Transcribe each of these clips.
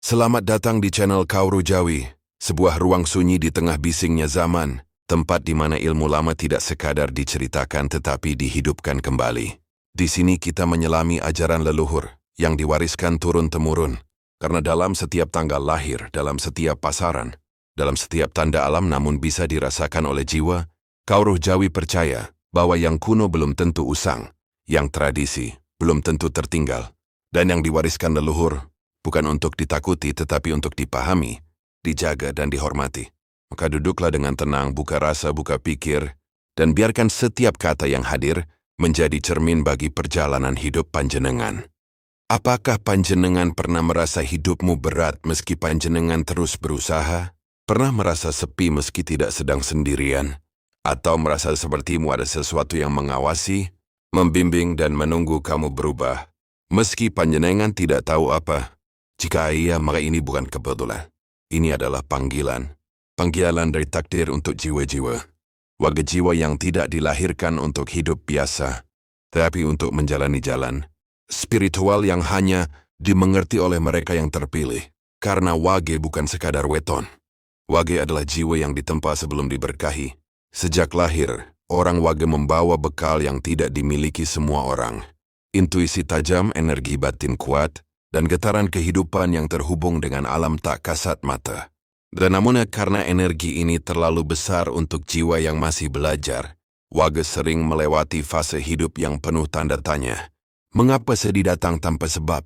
Selamat datang di channel Kauru Jawi, sebuah ruang sunyi di tengah bisingnya zaman, tempat di mana ilmu lama tidak sekadar diceritakan tetapi dihidupkan kembali. Di sini kita menyelami ajaran leluhur yang diwariskan turun-temurun, karena dalam setiap tanggal lahir, dalam setiap pasaran, dalam setiap tanda alam namun bisa dirasakan oleh jiwa, Kauru Jawi percaya bahwa yang kuno belum tentu usang, yang tradisi belum tentu tertinggal, dan yang diwariskan leluhur bukan untuk ditakuti tetapi untuk dipahami, dijaga dan dihormati. Maka duduklah dengan tenang, buka rasa, buka pikir, dan biarkan setiap kata yang hadir menjadi cermin bagi perjalanan hidup panjenengan. Apakah panjenengan pernah merasa hidupmu berat meski panjenengan terus berusaha? Pernah merasa sepi meski tidak sedang sendirian? Atau merasa sepertimu ada sesuatu yang mengawasi, membimbing dan menunggu kamu berubah? Meski panjenengan tidak tahu apa, jika iya, maka ini bukan kebetulan. Ini adalah panggilan. Panggilan dari takdir untuk jiwa-jiwa. Warga jiwa yang tidak dilahirkan untuk hidup biasa, tapi untuk menjalani jalan spiritual yang hanya dimengerti oleh mereka yang terpilih. Karena wage bukan sekadar weton. Wage adalah jiwa yang ditempa sebelum diberkahi. Sejak lahir, orang wage membawa bekal yang tidak dimiliki semua orang. Intuisi tajam, energi batin kuat, dan getaran kehidupan yang terhubung dengan alam tak kasat mata. Dan namun karena energi ini terlalu besar untuk jiwa yang masih belajar, wage sering melewati fase hidup yang penuh tanda tanya. Mengapa sedih datang tanpa sebab?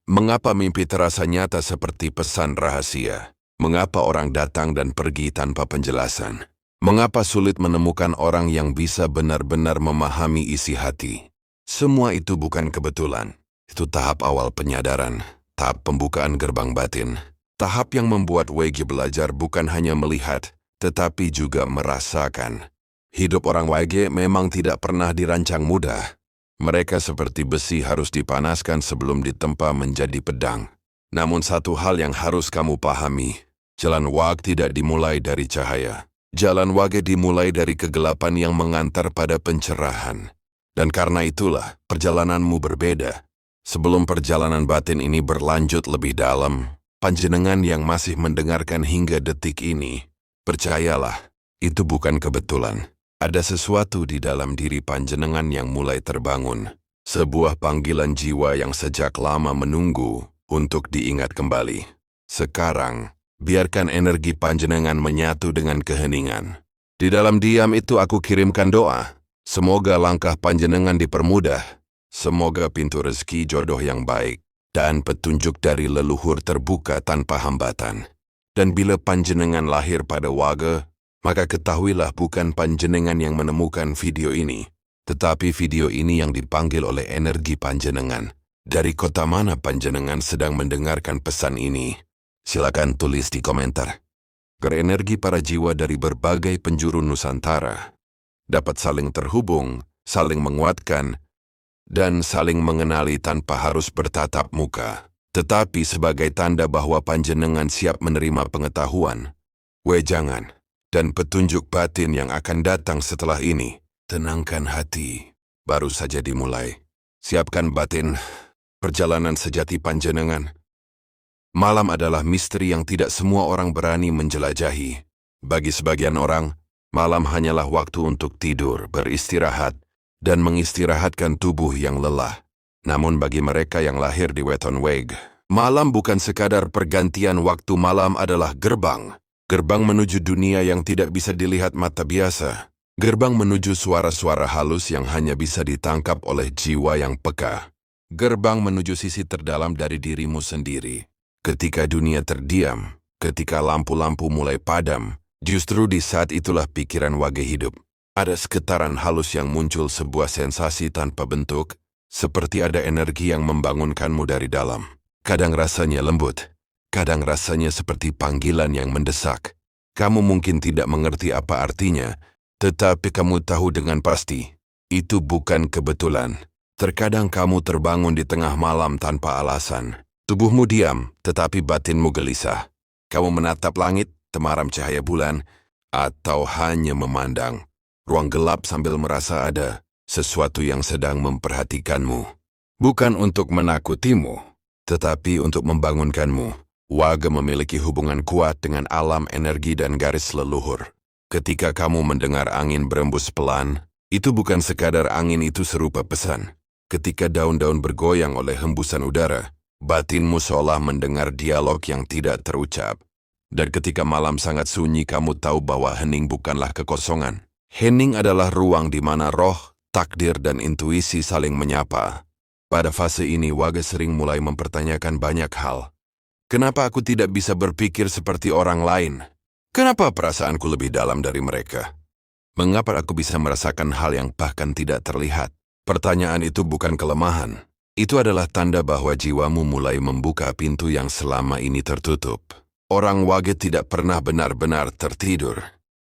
Mengapa mimpi terasa nyata seperti pesan rahasia? Mengapa orang datang dan pergi tanpa penjelasan? Mengapa sulit menemukan orang yang bisa benar-benar memahami isi hati? Semua itu bukan kebetulan. Itu tahap awal penyadaran, tahap pembukaan gerbang batin, tahap yang membuat wage belajar bukan hanya melihat, tetapi juga merasakan. Hidup orang wage memang tidak pernah dirancang mudah. Mereka seperti besi harus dipanaskan sebelum ditempa menjadi pedang. Namun satu hal yang harus kamu pahami, jalan wage tidak dimulai dari cahaya. Jalan wage dimulai dari kegelapan yang mengantar pada pencerahan. Dan karena itulah perjalananmu berbeda. Sebelum perjalanan batin ini berlanjut lebih dalam, panjenengan yang masih mendengarkan hingga detik ini, percayalah, itu bukan kebetulan. Ada sesuatu di dalam diri panjenengan yang mulai terbangun. Sebuah panggilan jiwa yang sejak lama menunggu untuk diingat kembali. Sekarang, biarkan energi panjenengan menyatu dengan keheningan. Di dalam diam itu aku kirimkan doa. Semoga langkah panjenengan dipermudah. Semoga pintu rezeki jodoh yang baik dan petunjuk dari leluhur terbuka tanpa hambatan. Dan bila panjenengan lahir pada wage, maka ketahuilah bukan panjenengan yang menemukan video ini, tetapi video ini yang dipanggil oleh energi panjenengan. Dari kota mana panjenengan sedang mendengarkan pesan ini? Silakan tulis di komentar. Agar energi para jiwa dari berbagai penjuru Nusantara dapat saling terhubung, saling menguatkan, dan saling mengenali tanpa harus bertatap muka. Tetapi sebagai tanda bahwa panjenengan siap menerima pengetahuan, wejangan, dan petunjuk batin yang akan datang setelah ini. Tenangkan hati, baru saja dimulai. Siapkan batin, perjalanan sejati panjenengan. Malam adalah misteri yang tidak semua orang berani menjelajahi. Bagi sebagian orang, malam hanyalah waktu untuk tidur, beristirahat, dan mengistirahatkan tubuh yang lelah. Namun bagi mereka yang lahir di weton wage, malam bukan sekadar pergantian waktu. Malam adalah gerbang. Gerbang menuju dunia yang tidak bisa dilihat mata biasa. Gerbang menuju suara-suara halus yang hanya bisa ditangkap oleh jiwa yang peka. Gerbang menuju sisi terdalam dari dirimu sendiri. Ketika dunia terdiam, ketika lampu-lampu mulai padam, justru di saat itulah pikiran wage hidup. Ada sekitaran halus yang muncul, sebuah sensasi tanpa bentuk, seperti ada energi yang membangunkanmu dari dalam. Kadang rasanya lembut, kadang rasanya seperti panggilan yang mendesak. Kamu mungkin tidak mengerti apa artinya, tetapi kamu tahu dengan pasti, itu bukan kebetulan. Terkadang kamu terbangun di tengah malam tanpa alasan. Tubuhmu diam, tetapi batinmu gelisah. Kamu menatap langit, temaram cahaya bulan, atau hanya memandang ruang gelap sambil merasa ada sesuatu yang sedang memperhatikanmu. Bukan untuk menakutimu, tetapi untuk membangunkanmu. Wage memiliki hubungan kuat dengan alam energi dan garis leluhur. Ketika kamu mendengar angin berembus pelan, itu bukan sekadar angin, itu serupa pesan. Ketika daun-daun bergoyang oleh hembusan udara, batinmu seolah mendengar dialog yang tidak terucap. Dan ketika malam sangat sunyi, kamu tahu bahwa hening bukanlah kekosongan. Hening adalah ruang di mana roh, takdir, dan intuisi saling menyapa. Pada fase ini, Wage sering mulai mempertanyakan banyak hal. Kenapa aku tidak bisa berpikir seperti orang lain? Kenapa perasaanku lebih dalam dari mereka? Mengapa aku bisa merasakan hal yang bahkan tidak terlihat? Pertanyaan itu bukan kelemahan. Itu adalah tanda bahwa jiwamu mulai membuka pintu yang selama ini tertutup. Orang Wage tidak pernah benar-benar tertidur.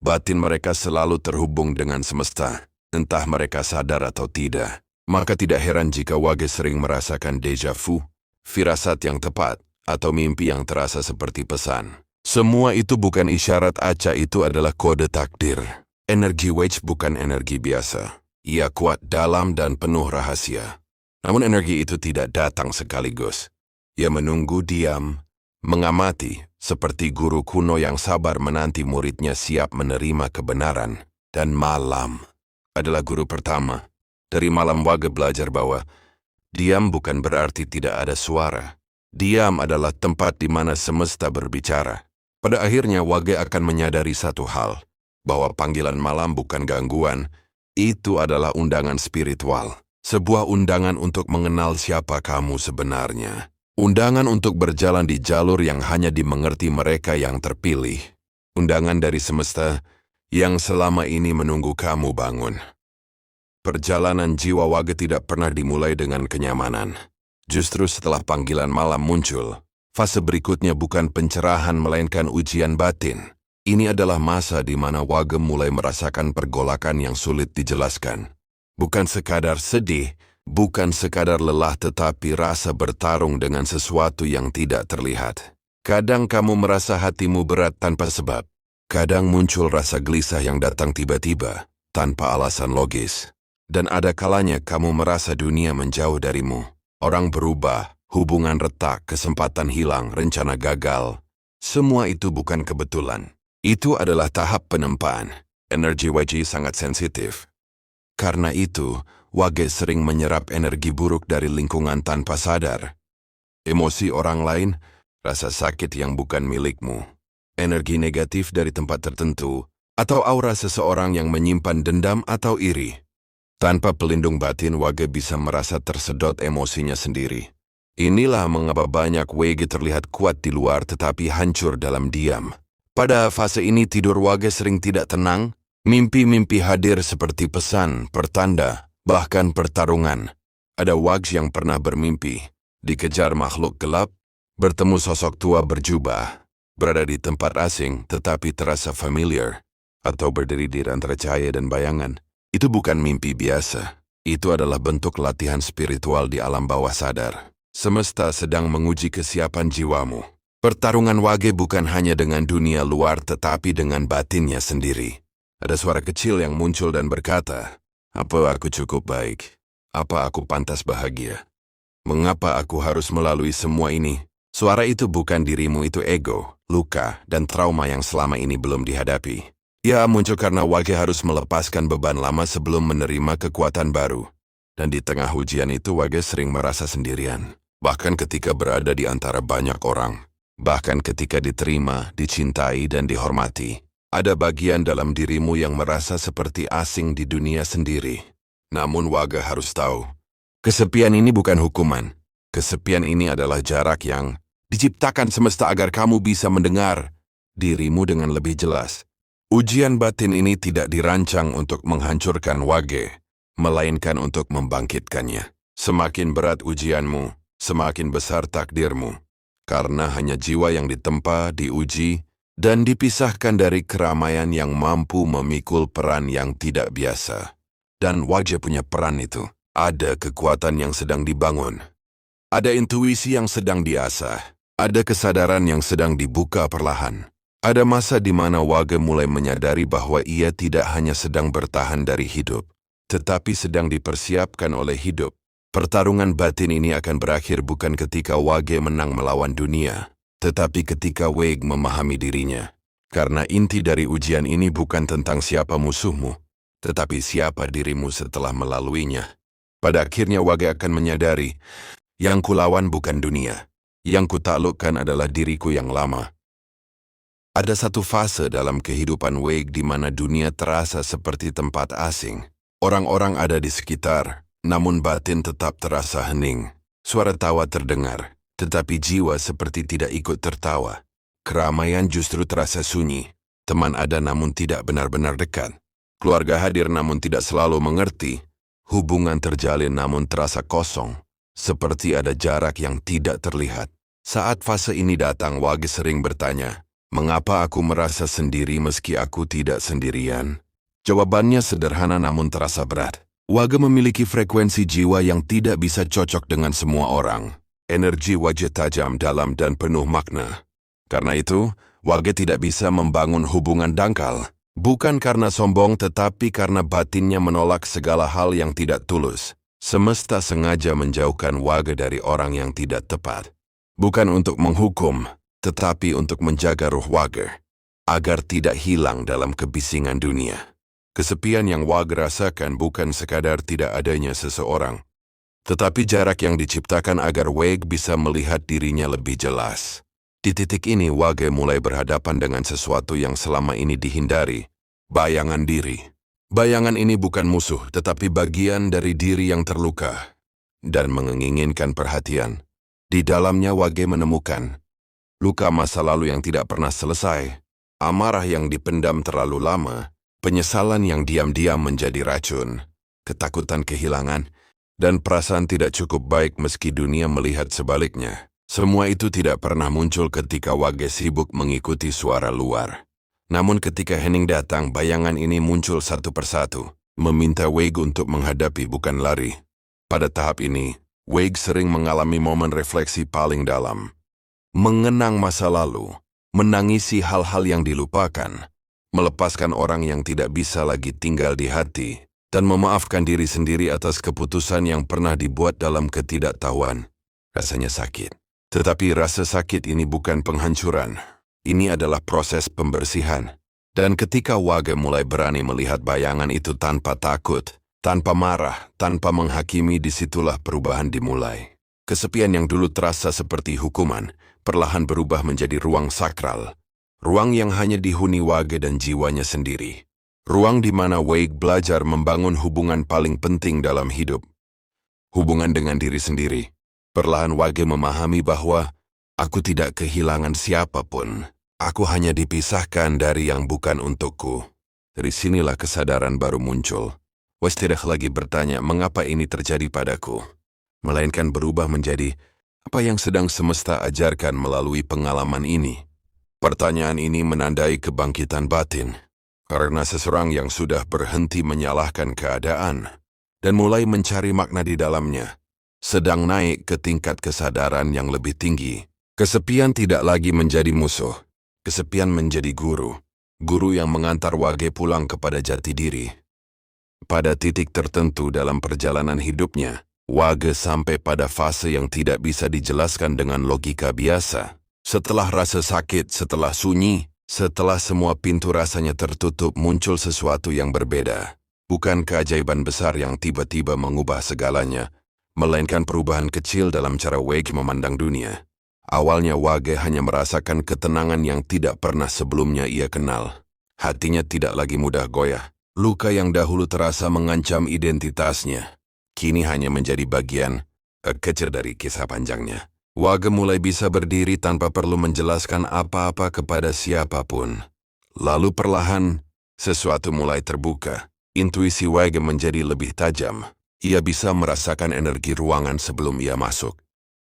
Batin mereka selalu terhubung dengan semesta, entah mereka sadar atau tidak. Maka tidak heran jika Wage sering merasakan déjà vu, firasat yang tepat, atau mimpi yang terasa seperti pesan. Semua itu bukan isyarat acak, itu adalah kode takdir. Energi Wage bukan energi biasa. Ia kuat, dalam, dan penuh rahasia. Namun energi itu tidak datang sekaligus. Ia menunggu diam, mengamati, seperti guru kuno yang sabar menanti muridnya siap menerima kebenaran. Dan malam adalah guru pertama. Dari malam Wage belajar bahwa diam bukan berarti tidak ada suara. Diam adalah tempat di mana semesta berbicara. Pada akhirnya Wage akan menyadari satu hal, bahwa panggilan malam bukan gangguan, itu adalah undangan spiritual. Sebuah undangan untuk mengenal siapa kamu sebenarnya. Undangan untuk berjalan di jalur yang hanya dimengerti mereka yang terpilih. Undangan dari semesta yang selama ini menunggu kamu bangun. Perjalanan jiwa Wage tidak pernah dimulai dengan kenyamanan. Justru setelah panggilan malam muncul, fase berikutnya bukan pencerahan melainkan ujian batin. Ini adalah masa di mana Wage mulai merasakan pergolakan yang sulit dijelaskan. Bukan sekadar sedih, bukan sekadar lelah, tetapi rasa bertarung dengan sesuatu yang tidak terlihat. Kadang kamu merasa hatimu berat tanpa sebab. Kadang muncul rasa gelisah yang datang tiba-tiba, tanpa alasan logis. Dan ada kalanya kamu merasa dunia menjauh darimu. Orang berubah, hubungan retak, kesempatan hilang, rencana gagal. Semua itu bukan kebetulan. Itu adalah tahap penempaan. Energi Wage sangat sensitif. Karena itu, Wage sering menyerap energi buruk dari lingkungan tanpa sadar. Emosi orang lain, rasa sakit yang bukan milikmu, energi negatif dari tempat tertentu, atau aura seseorang yang menyimpan dendam atau iri. Tanpa pelindung batin, Wage bisa merasa tersedot emosinya sendiri. Inilah mengapa banyak Wage terlihat kuat di luar tetapi hancur dalam diam. Pada fase ini tidur Wage sering tidak tenang. Mimpi-mimpi hadir seperti pesan, pertanda, bahkan pertarungan. Ada Wage yang pernah bermimpi, dikejar makhluk gelap, bertemu sosok tua berjubah, berada di tempat asing tetapi terasa familiar, atau berdiri di antara cahaya dan bayangan. Itu bukan mimpi biasa. Itu adalah bentuk latihan spiritual di alam bawah sadar. Semesta sedang menguji kesiapan jiwamu. Pertarungan Wage bukan hanya dengan dunia luar tetapi dengan batinnya sendiri. Ada suara kecil yang muncul dan berkata, "Apa aku cukup baik? Apa aku pantas bahagia? Mengapa aku harus melalui semua ini?" Suara itu bukan dirimu, itu ego, luka, dan trauma yang selama ini belum dihadapi. Ia muncul karena Wage harus melepaskan beban lama sebelum menerima kekuatan baru. Dan di tengah ujian itu Wage sering merasa sendirian. Bahkan ketika berada di antara banyak orang. Bahkan ketika diterima, dicintai, dan dihormati. Ada bagian dalam dirimu yang merasa seperti asing di dunia sendiri. Namun Wage harus tahu, kesepian ini bukan hukuman. Kesepian ini adalah jarak yang diciptakan semesta agar kamu bisa mendengar dirimu dengan lebih jelas. Ujian batin ini tidak dirancang untuk menghancurkan Wage, melainkan untuk membangkitkannya. Semakin berat ujianmu, semakin besar takdirmu. Karena hanya jiwa yang ditempa, diuji, dan dipisahkan dari keramaian yang mampu memikul peran yang tidak biasa. Dan Wage punya peran itu. Ada kekuatan yang sedang dibangun. Ada intuisi yang sedang diasah. Ada kesadaran yang sedang dibuka perlahan. Ada masa di mana Wage mulai menyadari bahwa ia tidak hanya sedang bertahan dari hidup, tetapi sedang dipersiapkan oleh hidup. Pertarungan batin ini akan berakhir bukan ketika Wage menang melawan dunia, Tetapi ketika Wade memahami dirinya, karena inti dari ujian ini bukan tentang siapa musuhmu, tetapi siapa dirimu setelah melaluinya. Pada akhirnya Wage akan menyadari, yang kulawan bukan dunia, yang kutaklukkan adalah diriku yang lama. Ada satu fase dalam kehidupan Wade di mana dunia terasa seperti tempat asing. Orang-orang ada di sekitar, namun batin tetap terasa hening. Suara tawa terdengar, tetapi jiwa seperti tidak ikut tertawa. Keramaian justru terasa sunyi. Teman ada namun tidak benar-benar dekat. Keluarga hadir namun tidak selalu mengerti. Hubungan terjalin namun terasa kosong. Seperti ada jarak yang tidak terlihat. Saat fase ini datang, Wage sering bertanya, "Mengapa aku merasa sendiri meski aku tidak sendirian?" Jawabannya sederhana namun terasa berat. Wage memiliki frekuensi jiwa yang tidak bisa cocok dengan semua orang. Energi Wage tajam, dalam, dan penuh makna. Karena itu, Wage tidak bisa membangun hubungan dangkal. Bukan karena sombong, tetapi karena batinnya menolak segala hal yang tidak tulus. Semesta sengaja menjauhkan Wage dari orang yang tidak tepat. Bukan untuk menghukum, tetapi untuk menjaga ruh Wage, agar tidak hilang dalam kebisingan dunia. Kesepian yang Wage rasakan bukan sekadar tidak adanya seseorang, tetapi jarak yang diciptakan agar Wage bisa melihat dirinya lebih jelas. Di titik ini Wage mulai berhadapan dengan sesuatu yang selama ini dihindari, bayangan diri. Bayangan ini bukan musuh, tetapi bagian dari diri yang terluka dan menginginkan perhatian. Di dalamnya Wage menemukan luka masa lalu yang tidak pernah selesai, amarah yang dipendam terlalu lama, penyesalan yang diam-diam menjadi racun, ketakutan kehilangan, dan perasaan tidak cukup baik meski dunia melihat sebaliknya. Semua itu tidak pernah muncul ketika Wage sibuk mengikuti suara luar. Namun ketika hening datang, bayangan ini muncul satu persatu, meminta Wage untuk menghadapi, bukan lari. Pada tahap ini, Wage sering mengalami momen refleksi paling dalam. Mengenang masa lalu, menangisi hal-hal yang dilupakan, melepaskan orang yang tidak bisa lagi tinggal di hati, dan memaafkan diri sendiri atas keputusan yang pernah dibuat dalam ketidaktahuan. Rasanya sakit. Tetapi rasa sakit ini bukan penghancuran. Ini adalah proses pembersihan. Dan ketika Wage mulai berani melihat bayangan itu tanpa takut, tanpa marah, tanpa menghakimi, disitulah perubahan dimulai. Kesepian yang dulu terasa seperti hukuman, perlahan berubah menjadi ruang sakral. Ruang yang hanya dihuni Wage dan jiwanya sendiri. Ruang di mana Wage belajar membangun hubungan paling penting dalam hidup. Hubungan dengan diri sendiri. Perlahan Wage memahami bahwa aku tidak kehilangan siapapun. Aku hanya dipisahkan dari yang bukan untukku. Dari sinilah kesadaran baru muncul. Wage tidak lagi bertanya mengapa ini terjadi padaku, melainkan berubah menjadi apa yang sedang semesta ajarkan melalui pengalaman ini. Pertanyaan ini menandai kebangkitan batin, karena seseorang yang sudah berhenti menyalahkan keadaan dan mulai mencari makna di dalamnya, sedang naik ke tingkat kesadaran yang lebih tinggi. Kesepian tidak lagi menjadi musuh, kesepian menjadi guru. Guru yang mengantar Wage pulang kepada jati diri. Pada titik tertentu dalam perjalanan hidupnya, Wage sampai pada fase yang tidak bisa dijelaskan dengan logika biasa. Setelah rasa sakit, setelah sunyi, setelah semua pintu rasanya tertutup, muncul sesuatu yang berbeda. Bukan keajaiban besar yang tiba-tiba mengubah segalanya, melainkan perubahan kecil dalam cara Wage memandang dunia. Awalnya Wage hanya merasakan ketenangan yang tidak pernah sebelumnya ia kenal. Hatinya tidak lagi mudah goyah. Luka yang dahulu terasa mengancam identitasnya, kini hanya menjadi bagian kecil dari kisah panjangnya. Wage mulai bisa berdiri tanpa perlu menjelaskan apa-apa kepada siapapun. Lalu perlahan, sesuatu mulai terbuka. Intuisi Wage menjadi lebih tajam. Ia bisa merasakan energi ruangan sebelum ia masuk.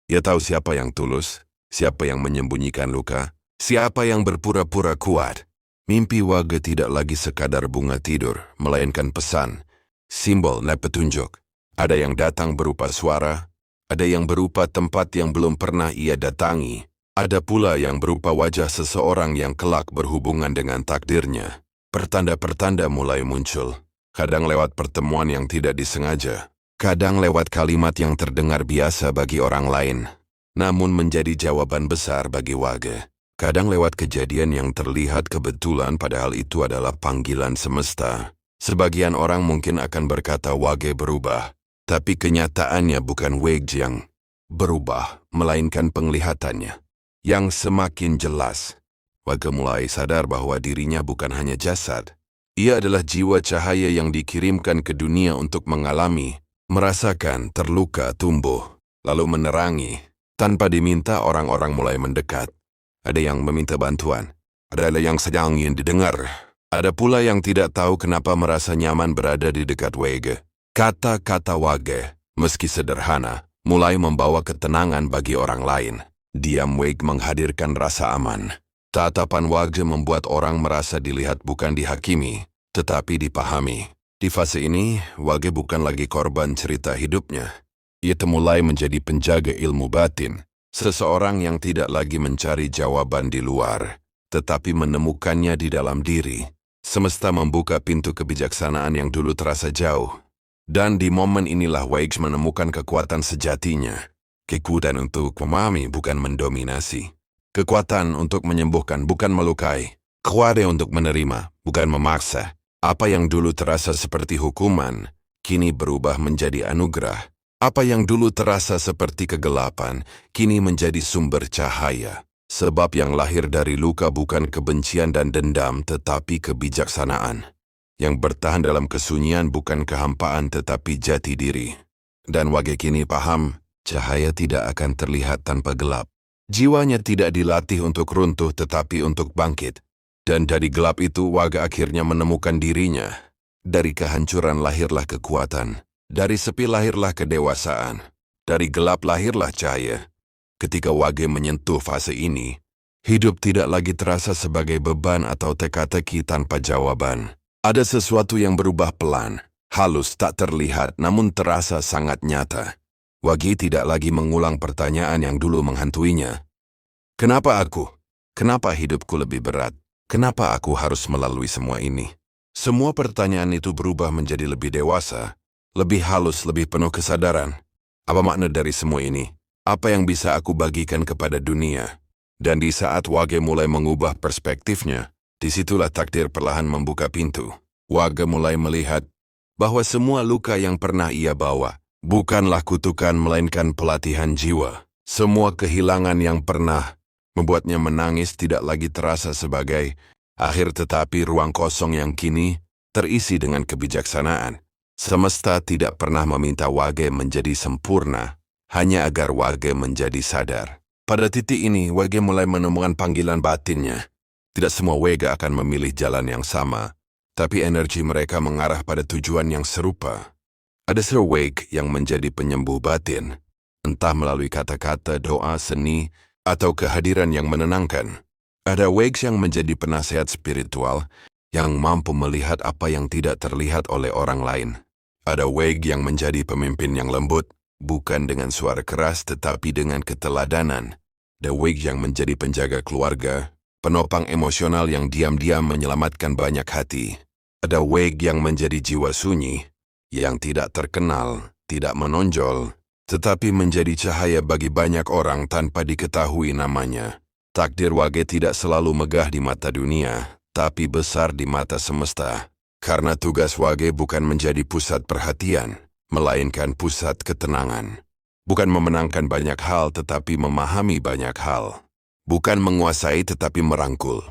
Ia tahu siapa yang tulus, siapa yang menyembunyikan luka, siapa yang berpura-pura kuat. Mimpi Wage tidak lagi sekadar bunga tidur, melainkan pesan, simbol, dan petunjuk. Ada yang datang berupa suara, ada yang berupa tempat yang belum pernah ia datangi, ada pula yang berupa wajah seseorang yang kelak berhubungan dengan takdirnya. Pertanda-pertanda mulai muncul, kadang lewat pertemuan yang tidak disengaja, kadang lewat kalimat yang terdengar biasa bagi orang lain, namun menjadi jawaban besar bagi Wage. Kadang lewat kejadian yang terlihat kebetulan padahal itu adalah panggilan semesta. Sebagian orang mungkin akan berkata Wage berubah, tapi kenyataannya bukan Wage yang berubah, melainkan penglihatannya yang semakin jelas. Wage mulai sadar bahwa dirinya bukan hanya jasad. Ia adalah jiwa cahaya yang dikirimkan ke dunia untuk mengalami, merasakan, terluka, tumbuh, lalu menerangi. Tanpa diminta, orang-orang mulai mendekat. Ada yang meminta bantuan, ada yang sedang ingin didengar. Ada pula yang tidak tahu kenapa merasa nyaman berada di dekat Wage. Kata-kata Wage, meski sederhana, mulai membawa ketenangan bagi orang lain. Diam Wage menghadirkan rasa aman. Tatapan Wage membuat orang merasa dilihat bukan dihakimi, tetapi dipahami. Di fase ini, Wage bukan lagi korban cerita hidupnya. Ia mulai menjadi penjaga ilmu batin. Seseorang yang tidak lagi mencari jawaban di luar, tetapi menemukannya di dalam diri. Semesta membuka pintu kebijaksanaan yang dulu terasa jauh. Dan di momen inilah Wage menemukan kekuatan sejatinya. Kekuatan untuk memahami, bukan mendominasi. Kekuatan untuk menyembuhkan, bukan melukai. Kekuatan untuk menerima, bukan memaksa. Apa yang dulu terasa seperti hukuman, kini berubah menjadi anugerah. Apa yang dulu terasa seperti kegelapan, kini menjadi sumber cahaya. Sebab yang lahir dari luka bukan kebencian dan dendam, tetapi kebijaksanaan. Yang bertahan dalam kesunyian bukan kehampaan, tetapi jati diri. Dan Wage kini paham, cahaya tidak akan terlihat tanpa gelap. Jiwanya tidak dilatih untuk runtuh, tetapi untuk bangkit. Dan dari gelap itu, Wage akhirnya menemukan dirinya. Dari kehancuran lahirlah kekuatan. Dari sepi lahirlah kedewasaan. Dari gelap lahirlah cahaya. Ketika Wage menyentuh fase ini, hidup tidak lagi terasa sebagai beban atau teka-teki tanpa jawaban. Ada sesuatu yang berubah pelan, halus, tak terlihat, namun terasa sangat nyata. Wage tidak lagi mengulang pertanyaan yang dulu menghantuinya. Kenapa aku? Kenapa hidupku lebih berat? Kenapa aku harus melalui semua ini? Semua pertanyaan itu berubah menjadi lebih dewasa, lebih halus, lebih penuh kesadaran. Apa makna dari semua ini? Apa yang bisa aku bagikan kepada dunia? Dan di saat Wage mulai mengubah perspektifnya, disitulah takdir perlahan membuka pintu. Wage mulai melihat bahwa semua luka yang pernah ia bawa bukanlah kutukan melainkan pelatihan jiwa. Semua kehilangan yang pernah membuatnya menangis tidak lagi terasa sebagai akhir, tetapi ruang kosong yang kini terisi dengan kebijaksanaan. Semesta tidak pernah meminta Wage menjadi sempurna, hanya agar Wage menjadi sadar. Pada titik ini, Wage mulai menemukan panggilan batinnya. Tidak semua Wage akan memilih jalan yang sama, tapi energi mereka mengarah pada tujuan yang serupa. Ada Wage yang menjadi penyembuh batin, entah melalui kata-kata, doa, seni, atau kehadiran yang menenangkan. Ada Wage yang menjadi penasehat spiritual, yang mampu melihat apa yang tidak terlihat oleh orang lain. Ada Wage yang menjadi pemimpin yang lembut, bukan dengan suara keras tetapi dengan keteladanan. Ada Wage yang menjadi penjaga keluarga, penopang emosional yang diam-diam menyelamatkan banyak hati. Ada Wage yang menjadi jiwa sunyi, yang tidak terkenal, tidak menonjol, tetapi menjadi cahaya bagi banyak orang tanpa diketahui namanya. Takdir Wage tidak selalu megah di mata dunia, tapi besar di mata semesta. Karena tugas Wage bukan menjadi pusat perhatian, melainkan pusat ketenangan. Bukan memenangkan banyak hal, tetapi memahami banyak hal. Bukan menguasai, tetapi merangkul.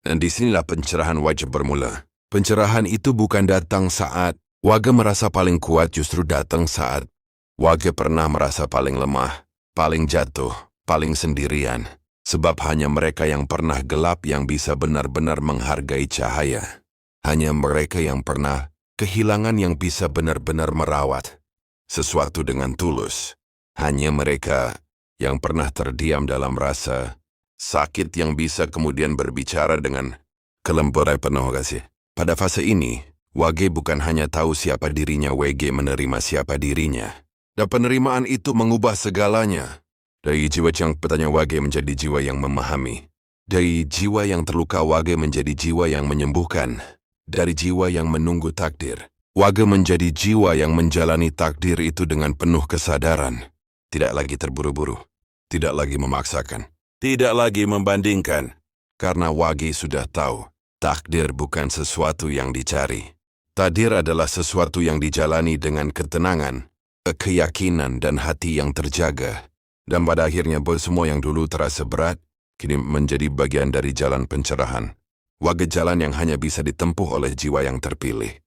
Dan disinilah pencerahan Wage bermula. Pencerahan itu bukan datang saat Wage merasa paling kuat, justru datang saat Wage pernah merasa paling lemah, paling jatuh, paling sendirian. Sebab hanya mereka yang pernah gelap yang bisa benar-benar menghargai cahaya. Hanya mereka yang pernah kehilangan yang bisa benar-benar merawat sesuatu dengan tulus. Hanya mereka yang pernah terdiam dalam rasa sakit yang bisa kemudian berbicara dengan kelemburan penuh kasih. Pada fase ini, Wage bukan hanya tahu siapa dirinya, Wage menerima siapa dirinya. Dan penerimaan itu mengubah segalanya. Dari jiwa yang bertanya, Wage menjadi jiwa yang memahami. Dari jiwa yang terluka, Wage menjadi jiwa yang menyembuhkan. Dari jiwa yang menunggu takdir, Wage menjadi jiwa yang menjalani takdir itu dengan penuh kesadaran. Tidak lagi terburu-buru. Tidak lagi memaksakan. Tidak lagi membandingkan. Karena Wage sudah tahu, takdir bukan sesuatu yang dicari. Takdir adalah sesuatu yang dijalani dengan ketenangan, keyakinan dan hati yang terjaga. Dan pada akhirnya semua yang dulu terasa berat, kini menjadi bagian dari jalan pencerahan. Wage jalan yang hanya bisa ditempuh oleh jiwa yang terpilih.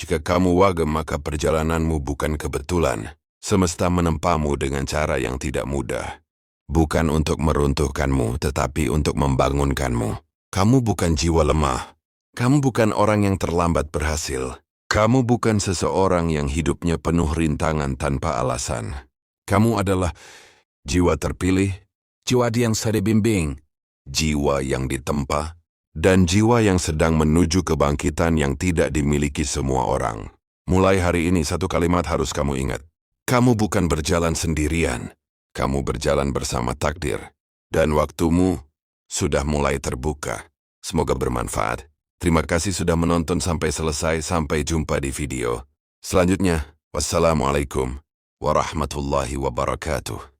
Jika kamu Wage, maka perjalananmu bukan kebetulan. Semesta menempamu dengan cara yang tidak mudah. Bukan untuk meruntuhkanmu, tetapi untuk membangunkanmu. Kamu bukan jiwa lemah. Kamu bukan orang yang terlambat berhasil. Kamu bukan seseorang yang hidupnya penuh rintangan tanpa alasan. Kamu adalah jiwa terpilih, jiwa yang saya bimbing, jiwa yang ditempa, dan jiwa yang sedang menuju kebangkitan yang tidak dimiliki semua orang. Mulai hari ini satu kalimat harus kamu ingat. Kamu bukan berjalan sendirian. Kamu berjalan bersama takdir. Dan waktumu sudah mulai terbuka. Semoga bermanfaat. Terima kasih sudah menonton sampai selesai. Sampai jumpa di video selanjutnya. Wassalamualaikum warahmatullahi wabarakatuh.